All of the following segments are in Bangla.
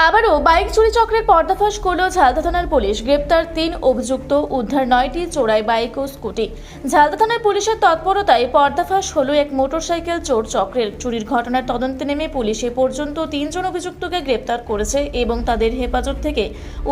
আবারও বাইক চুরি চক্রের পর্দাফাশ করল ঝালদা থানার পুলিশ। গ্রেপ্তার 3 অভিযুক্ত, উদ্ধার 9টি চোরাই বাইক ও স্কুটি। ঝালদা থানার পুলিশের তৎপরতায় পর্দাফাশ হলো এক মোটরসাইকেল চোর চক্রের। চুরির ঘটনার তদন্তে নেমে পুলিশ এ পর্যন্ত 3 জন অভিযুক্তকে গ্রেপ্তার করেছে এবং তাদের হেফাজত থেকে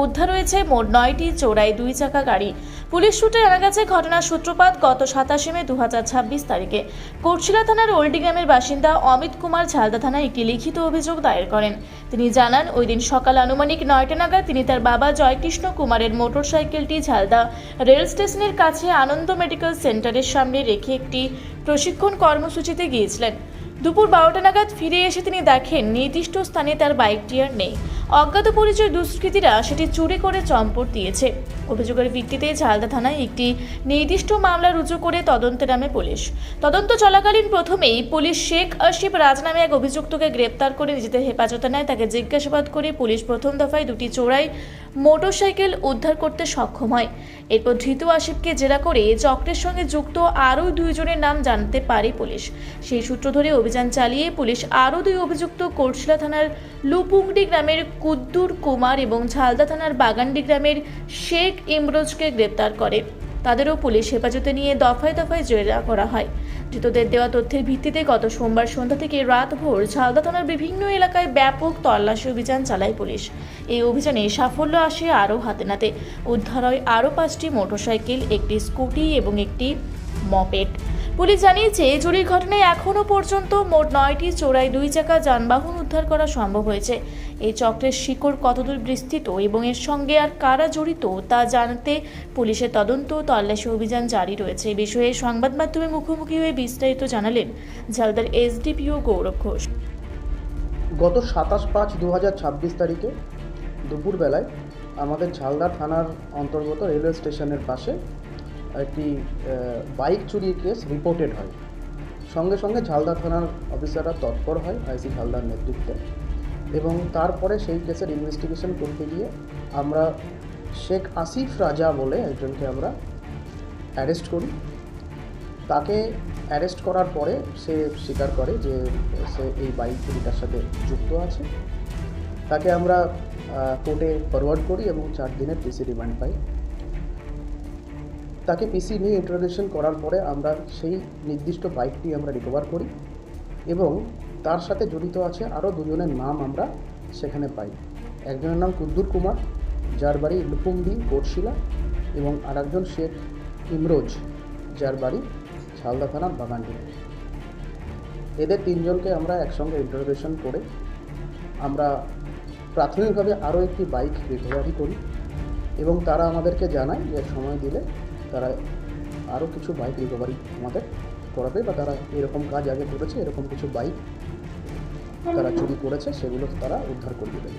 উদ্ধার হয়েছে মোট 9টি চোরাই 2 চাকা গাড়ি। পুলিশ সূত্রে জানা গেছে, ঘটনার সূত্রপাত গত 27 মে 2026 তারিখে কোটশিলা থানার ওল্ডি গ্রামের বাসিন্দা অমিত কুমার ঝালদা থানায় একটি লিখিত অভিযোগ দায়ের করেন। তিনি জানান, ওই দিন সকাল আনুমানিক 9টা নাগাদ তিনি তার বাবা জয়কৃষ্ণ কুমারের মোটরসাইকেলটি ঝালদা রেল স্টেশনের কাছে আনন্দ মেডিকেল সেন্টারের সামনে রেখে একটি প্রশিক্ষণ কর্মসূচিতে গিয়েছিলেন। দুপুর 12টা নাগাদ ফিরে এসে তিনি দেখেন নির্দিষ্ট স্থানে তার বাইকটি আর নেই। অজ্ঞাত পরিচয় দুষ্কৃতীরা সেটি চুরি করে চম্পট দিয়েছে। অভিযোগের ভিত্তিতে ঝালদা থানায় একটি নির্দিষ্ট মামলা রুজু করে তদন্তে নামে পুলিশ। তদন্ত চলাকালীন প্রথমেই পুলিশ শেখ আসিফ রাজ নামে এক অভিযুক্তকে গ্রেপ্তার করে নিজেদের হেফাজতে নেয়। তাকে জিজ্ঞাসাবাদ করে পুলিশ প্রথম দফায় 2টি চোরাই মোটরসাইকেল উদ্ধার করতে সক্ষম হয়। এরপর ধৃত আসিফকে জেরা করে চক্রের সঙ্গে যুক্ত আরও 2 জনের নাম জানতে পারে পুলিশ। সেই সূত্র ধরে অভিযান চালিয়ে পুলিশ আরও 2 অভিযুক্ত কোটশিলা থানার লুপুংডি গ্রামের কুদ্দুর কুমার এবং ঝালদা থানার বাগানডি গ্রামের শেখ ইমরোজকে গ্রেপ্তার করে। তাদেরও পুলিশ হেফাজতে নিয়ে দফায় দফায় জেরা করা হয়। ধৃতদের দেওয়া তথ্যের ভিত্তিতে গত সোমবার সন্ধ্যা থেকে রাত ভোর ঝালদা থানার বিভিন্ন এলাকায় ব্যাপক তল্লাশি অভিযান চালায় পুলিশ। এই অভিযানে সাফল্য আসে আরও হাতে নাতে। উদ্ধার হয় আরও 5টি মোটরসাইকেল, একটি স্কুটি এবং একটি মপেড। পুলিশ জানিয়েছে, চুরির ঘটনায় এখনও পর্যন্ত মোট 9টি চোরাই 2 চাকা যানবাহন উদ্ধার করা সম্ভব হয়েছে। এই চক্রের শিকড় কতদূর বিস্তৃত এবং এর সঙ্গে আর কারা জড়িত তা জানতে পুলিশের তদন্ত তল্লাশি অভিযান জারি রয়েছে। এই বিষয়ে সংবাদ মাধ্যমে মুখোমুখি হয়ে বিস্তারিত জানালেন ঝালদার এসডিপিও গৌরব ঘোষ। গত 27/5/2026 তারিখে দুপুরবেলায় আমাদের ঝালদা থানার অন্তর্গত রেলওয়ে স্টেশনের পাশে একটি বাইক চুরির কেস রিপোর্টেড হয়। সঙ্গে সঙ্গে ঝালদা থানার অফিসাররা তৎপর হয় আইসি ঝালদার নেতৃত্বে, এবং তারপরে সেই কেসের ইনভেস্টিগেশন করতে গিয়ে আমরা শেখ আসিফ রাজা বলে একজনকে আমরা অ্যারেস্ট করি। তাকে অ্যারেস্ট করার পরে সে স্বীকার করে যে সে এই বাইক চুরিটার সাথে যুক্ত আছে। তাকে আমরা কোর্টে ফরওয়ার্ড করি এবং 4 দিনের পিসি রিমান্ড পাই। তাকে পিসি নিয়ে ইন্টারোগেশন করার পরে আমরা সেই নির্দিষ্ট বাইকটি আমরা রিকভার করি এবং তার সাথে জড়িত আছে আরও 2 জনের নাম আমরা সেখানে পাই। একজনের নাম কুদ্দুর কুমার, যার বাড়ি লুপুংডি কোটশিলা, এবং আরেকজন শেখ ইমরোজ, যার বাড়ি ঝালদা থানার বাগানডি। এদের 3 জনকে আমরা একসঙ্গে ইন্টারোগেশন করে আমরা প্রাথমিকভাবে আরও একটি বাইক রিকভারি করি এবং তারা আমাদেরকে জানায় যে সময় দিলে তারা আরও কিছু বাইক রিকভারি আমাদের করাবে, বা তারা এরকম কাজ আগে করেছে, এরকম কিছু বাইক তারা চুরি করেছে, সেগুলো তারা উদ্ধার করে দেবে।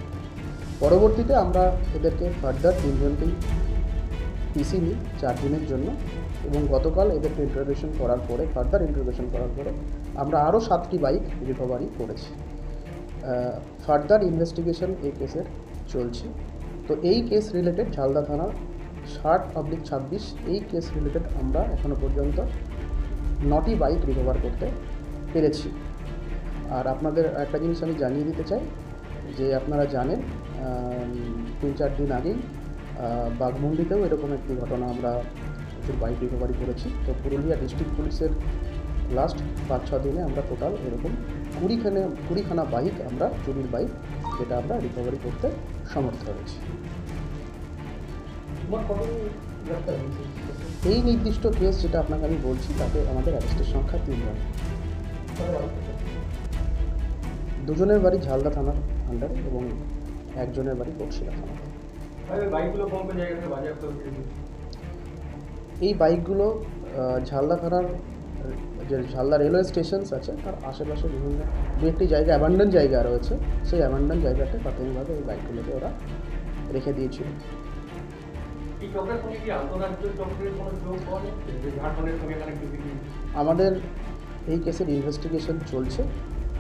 পরবর্তীতে আমরা এদেরকে ফার্দার 3 জনকেই পিসি নিই 4 দিনের জন্য, এবং গতকাল এদেরকে ইন্টারোগেশন করার পরে ফার্দার ইন্টারোগেশন করার পরে আমরা আরও 7টি বাইক রিকভারি করেছি। ফার্দার ইনভেস্টিগেশন এই কেসের চলছে। তো এই কেস রিলেটেড ঝালদা থানার 60/26 এই কেস রিলেটেড আমরা এখনও পর্যন্ত 9টি বাইক রিকভার করতে পেরেছি। আর আপনাদের একটা জিনিস আমি জানিয়ে দিতে চাই যে আপনারা জানেন 3-4 দিন আগেই বাঘমুন্ডিতেও এরকম একটি ঘটনা আমরা প্রচুর বাইক রিকভারি করেছি। তো পুরুলিয়া ডিস্ট্রিক্ট পুলিশের লাস্ট 5-6 দিনে আমরা টোটাল এরকম 20খানা বাইক আমরা চুরির বাইক যেটা আমরা রিকভারি করতে সমর্থ হয়েছি। এই নির্দিষ্ট কেস যেটা আপনাকে আমি বলছি তাতে আমাদের অ্যারেস্টের সংখ্যা 3 জন। 2 জনের বাড়ি ঝালদা থানার আন্ডারে এবং 1 জনের বাড়ি কোটশিলা থানা। এই বাইকগুলো ঝালদা থানার যে ঝালদা রেলওয়ে স্টেশনস আছে তার আশেপাশে বিভিন্ন 2-1টি জায়গা অ্যাবান্ডন জায়গা রয়েছে, সেই অ্যাবান্ডন জায়গাতে প্রাথমিকভাবে এই বাইকগুলোকে ওরা রেখে দিয়েছিল। আমাদের এই কেসের ইনভেস্টিগেশন চলছে,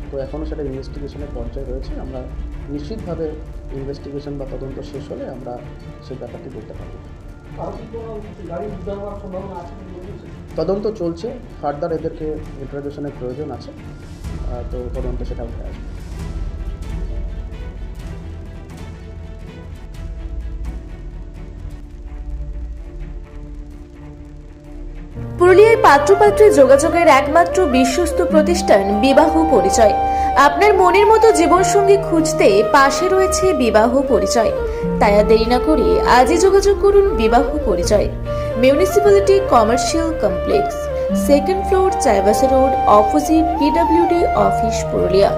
তো এখনও সেটা ইনভেস্টিগেশনের পর্যায়ে রয়েছে। আমরা নিশ্চিতভাবে ইনভেস্টিগেশন বা তদন্ত শেষ হলে আমরা সেই ব্যাপারটি বলতে পারব। তদন্ত চলছে, ফার্দার এদেরকে ইন্টারোগেশনের প্রয়োজন আছে, তো তদন্ত সেটা উঠে আসবে। পুরুলিয়ায় পাত্রপাত্রী যোগাযোগের একমাত্র বিশ্বস্ত প্রতিষ্ঠান বিবাহ পরিচয়। আপনার মনের মতো জীবনসঙ্গী খুঁজতে পাশে রয়েছে বিবাহ পরিচয়। তাই আর দেরি না করে আজই যোগাযোগ করুন বিবাহ পরিচয়। Municipality commercial complex, second floor, Chaibasa road, opposite PWD office, Purulia.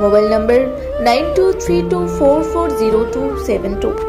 Mobile নম্বর 9232440272।